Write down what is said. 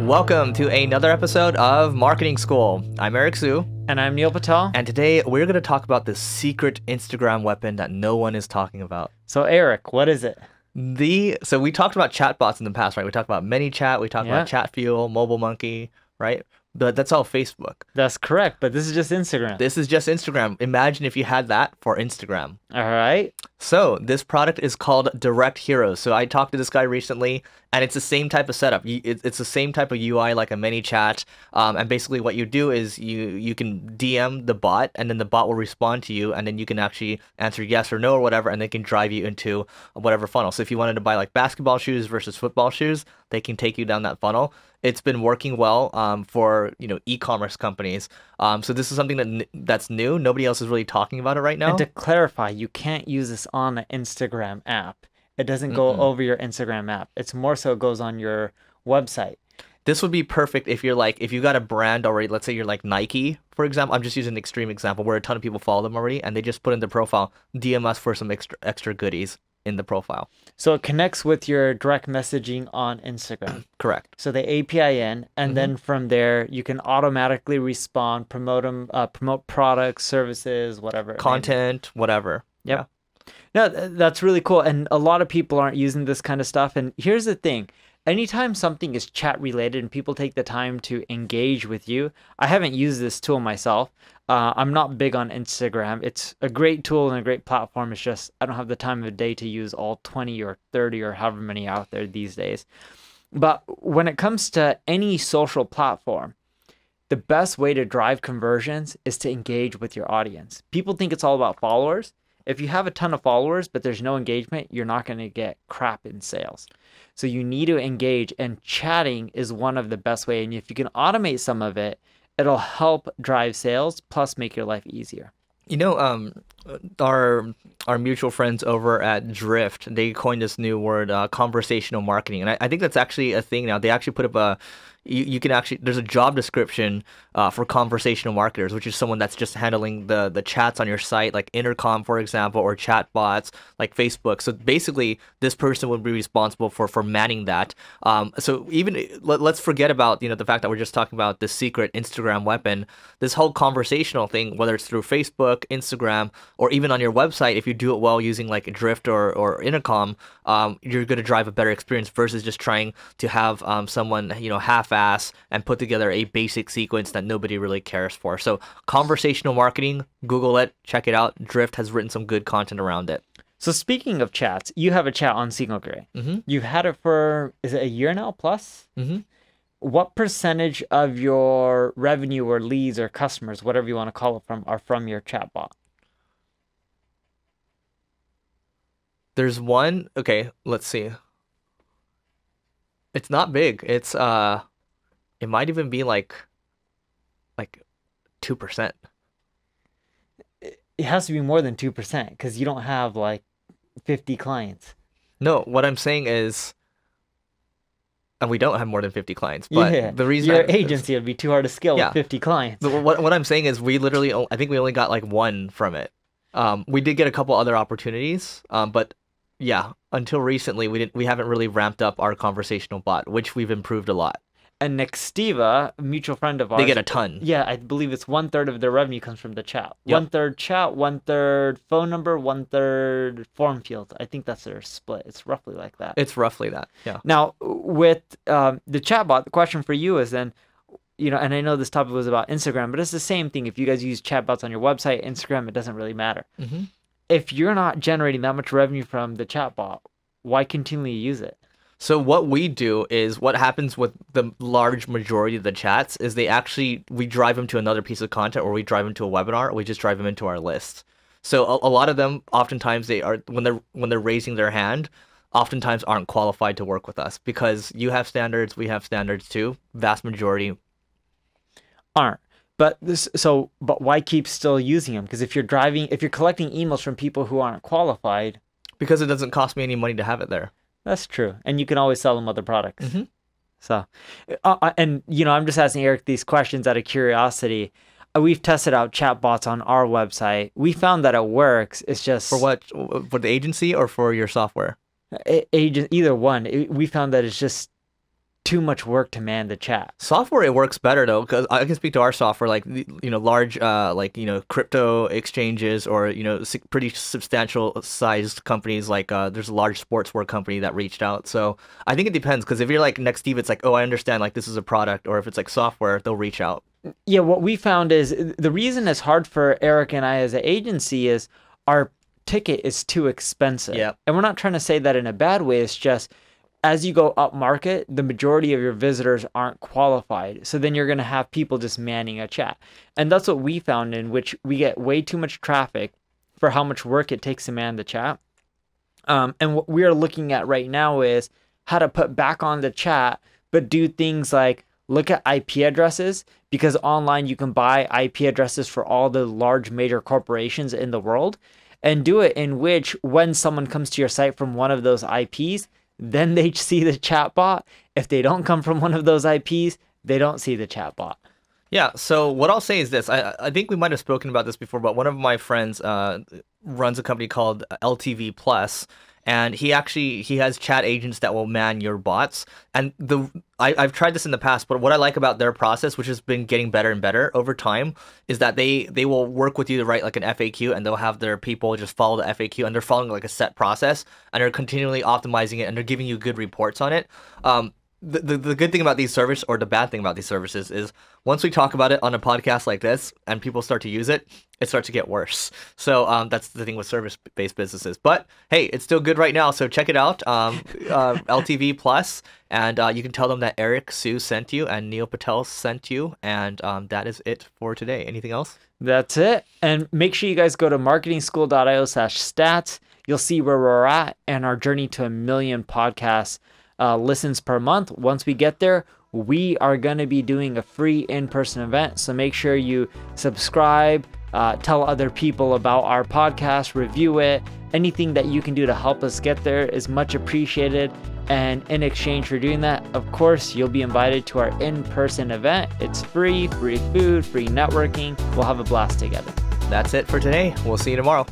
Welcome to another episode of Marketing School. I'm Eric Siu. And I'm Neil Patel. And today we're going to talk about the secret Instagram weapon that no one is talking about. So Eric, what is it? So we talked about chatbots in the past, right? We talked about ManyChat, we talked about ChatFuel, Mobile Monkey, right? But that's all Facebook. That's correct, but this is just Instagram. This is just Instagram. Imagine if you had that for Instagram. All right. So this product is called Direct Heroes. So I talked to this guy recently, and it's the same type of setup. It's the same type of UI like a ManyChat. And basically what you do is you can DM the bot, and then the bot will respond to you, and then you can actually answer yes or no or whatever, and they can drive you into whatever funnel. So if you wanted to buy like basketball shoes versus football shoes, they can take you down that funnel. It's been working well for e-commerce companies. So this is something that's new. Nobody else is really talking about it right now. And to clarify, you can't use this on an Instagram app. It doesn't go over your Instagram app. It's more so it goes on your website. This would be perfect if you got a brand already. Let's say you're like Nike, for example. I'm just using an extreme example where a ton of people follow them already, and they just put in their profile, DM us for some extra goodies in the profile. So it connects with your direct messaging on Instagram. Correct. So they API in, and then from there you can automatically respond, promote products, services, whatever. Content, whatever. Yep. Yeah. No, that's really cool. And a lot of people aren't using this kind of stuff. And here's the thing. Anytime something is chat related and people take the time to engage with you, I haven't used this tool myself. I'm not big on Instagram. It's a great tool and a great platform. It's just I don't have the time of day to use all 20 or 30 or however many out there these days. But when it comes to any social platform, the best way to drive conversions is to engage with your audience. People think it's all about followers. If you have a ton of followers, but there's no engagement, you're not going to get crap in sales. So you need to engage, and chatting is one of the best ways. And if you can automate some of it, it'll help drive sales, plus make your life easier. You know, our mutual friends over at Drift, they coined this new word, conversational marketing. And I think that's actually a thing now. They actually put up you can actually, there's a job description for conversational marketers, which is someone that's just handling the chats on your site, like Intercom, for example, or chatbots like Facebook. So basically, this person would be responsible for manning that. So even let's forget about the fact that we're just talking about the secret Instagram weapon. This whole conversational thing, whether it's through Facebook, Instagram, or even on your website, if you do it well using like Drift or Intercom, you're going to drive a better experience versus just trying to have someone half-ass and put together a basic sequence that nobody really cares for. So conversational marketing, Google it, check it out. Drift has written some good content around it. So speaking of chats, you have a chat on Signal Gray. You've had it for, is it a year now plus? What percentage of your revenue or leads or customers, whatever you want to call it, are from your chatbot? There's one, okay, let's see. It's not big. It might even be like 2%. It has to be more than 2% because you don't have like 50 clients. No, what I'm saying is, and we don't have more than 50 clients. But the reason your agency would be too hard to scale with 50 clients. What I'm saying is, I think we only got like one from it. We did get a couple other opportunities, but yeah, until recently we haven't really ramped up our conversational bot, which we've improved a lot. And Nextiva, a mutual friend of ours, they get a ton. Yeah, I believe it's 1/3 of their revenue comes from the chat. 1/3 chat, 1/3 phone number, 1/3 form fields. I think that's their split. It's roughly like that. It's roughly that, yeah. Now, with the chatbot, the question for you is then, and I know this topic was about Instagram, but it's the same thing. If you guys use chatbots on your website, Instagram, it doesn't really matter. If you're not generating that much revenue from the chatbot, why continually use it? So what we do is, what happens with the large majority of the chats is we drive them to another piece of content, or we drive them to a webinar, or we just drive them into our list. So a lot of them, oftentimes they are, when they're raising their hand, oftentimes aren't qualified to work with us because you have standards, we have standards too. Vast majority aren't. But why keep still using them? Because if you're collecting emails from people who aren't qualified, because it doesn't cost me any money to have it there. That's true. And you can always sell them other products. So, and I'm just asking Eric these questions out of curiosity. We've tested out chatbots on our website. We found that it works. It's just... For what? For the agency or for your software? Either one. We found that too much work to man the chat. Software, it works better though, because I can speak to our software, like large crypto exchanges, or pretty substantial sized companies, like there's a large sportswear company that reached out. So I think it depends, because if you're like Next Steve, it's like, oh, I understand, like this is a product, or if it's like software, they'll reach out. Yeah, what we found is the reason it's hard for Eric and I as an agency is our ticket is too expensive. Yeah. And we're not trying to say that in a bad way. It's just, as you go up market, the majority of your visitors aren't qualified. So then you're going to have people just manning a chat. And that's what we found, in which we get way too much traffic for how much work it takes to man the chat. And what we are looking at right now is how to put back on the chat, but do things like look at IP addresses, because online you can buy IP addresses for all the large major corporations in the world, and do it in which when someone comes to your site from one of those IPs, then they see the chatbot. If they don't come from one of those IPs, they don't see the chatbot. Yeah, so what I'll say is this. I think we might have spoken about this before, but one of my friends runs a company called LTV Plus, and he has chat agents that will man your bots. And I've tried this in the past, but what I like about their process, which has been getting better and better over time, is that they will work with you to write like an FAQ, and they'll have their people just follow the FAQ, and they're following like a set process, and they're continually optimizing it, and they're giving you good reports on it. The good thing about these services, or the bad thing about these services, is once we talk about it on a podcast like this and people start to use it, it starts to get worse. So that's the thing with service-based businesses. But hey, it's still good right now, so check it out, LTV Plus, and you can tell them that Eric Siu sent you and Neil Patel sent you, and that is it for today. Anything else? That's it. And make sure you guys go to marketingschool.io/stats. You'll see where we're at and our journey to 1 million podcasts listens per month. Once we get there, we are going to be doing a free in-person event. So make sure you subscribe, tell other people about our podcast, review it. Anything that you can do to help us get there is much appreciated. And in exchange for doing that, of course, you'll be invited to our in-person event. It's free food, free networking. We'll have a blast together. That's it for today. We'll see you tomorrow.